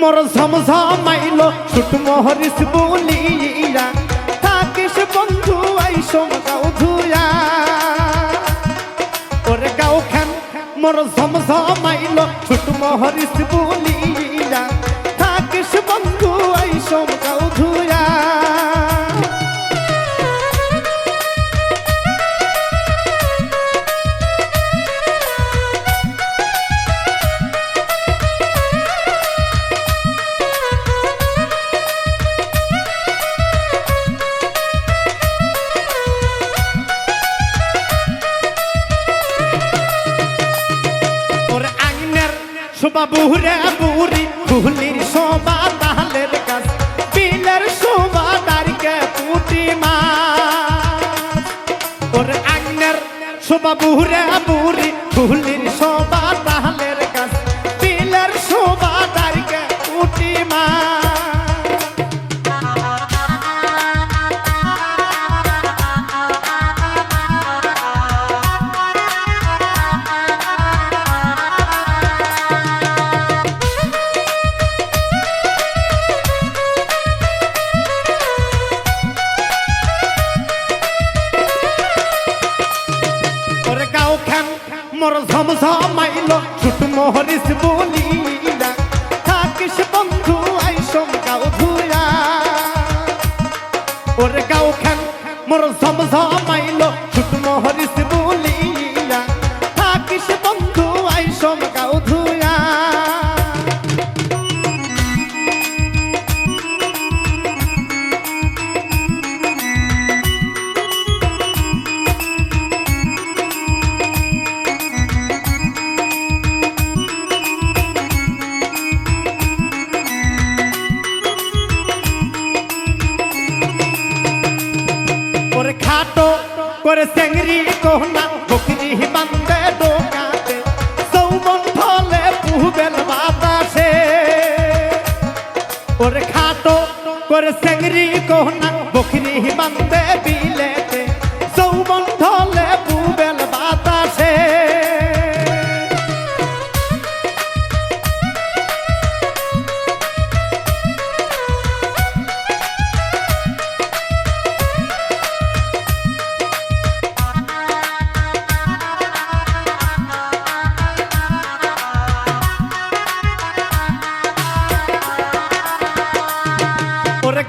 মোর ঝমঝমাইল ছুট মহরিস বলিয়া থাকিস বন্ধু আইসম গাও ধুয়া ওরে গাও খান মোর ঝমঝমাইল ছুট মহরিস বলিয়া থাকিস বন্ধু আইসম গাও ধুয়া শোভা বুহরে বুড়ি বুহলির শোভা তাহলের কাজ বিলের শোভা দাঁড়িয়ে পুটি মাছ ওর আগ্নের শোভা বুহরে বুড়ি বুহলির শোভা তাহলের কাজ বিলের শোভা দাঁড়িয়ে পুটি মাছ মোর ঝমঝমাইল ছুট মহরিস বলিয়া থাকিস বন্ধু আইসম গাও ধুয়া ওরে গাও খান মোর ঝমঝমাইল ছুট মহরিস বলিয়া থাকিস বন্ধু আইসম গাও ধুয়া খাটো করে চেংড়ি কোহনা বকরি বান্ধে ডোকাতে যৌবন ফলে পুহবেল বাতাসে ওরে খাটো করে চেংড়ি কোহনা বকরি বান্ধে বিলেতে যৌবন ফলে পুহবেল বাতাসে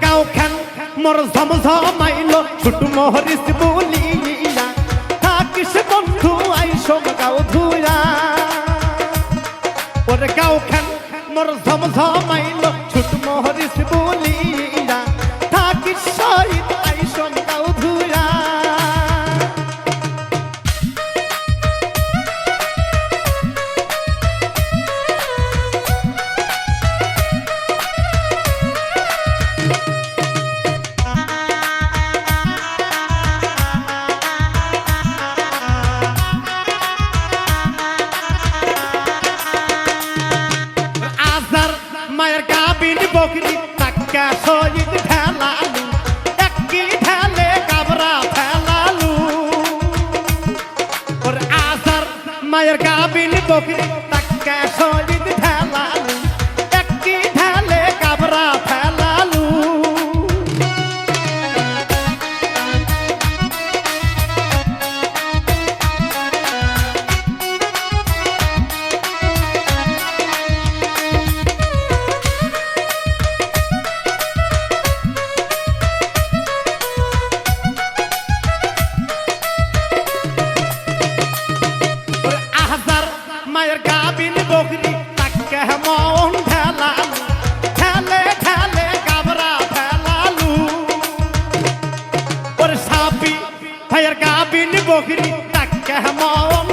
গাও খান মোর ঝমঝমাইল ছুট মহরিস বলিয়া থাকিস বন্ধু আইসম গাও ধুয়া ওরে গাও খান মোর ঝমঝমাইল ছুট মহরিস বলিয়া থাকিস সহিত আইসম গাও ধুয়া মায়ের গাবিন বকরি টাক্কা শহীদ ঠেলালু একই ঠেলে কাবরা ফেলালু ওর আসার মায়ের গাবিন বকরি টাক্কা শহীদ ঠেলালু একই ঠেলে কাবরা ফেলালু মায়ের গাবিন বকরি তাকে মন ঠেলালু ঠেলে ঠেলে কাবরা ফেলালু ওর সাপি ভাইয়ের গাবিন বকরি তাকে মন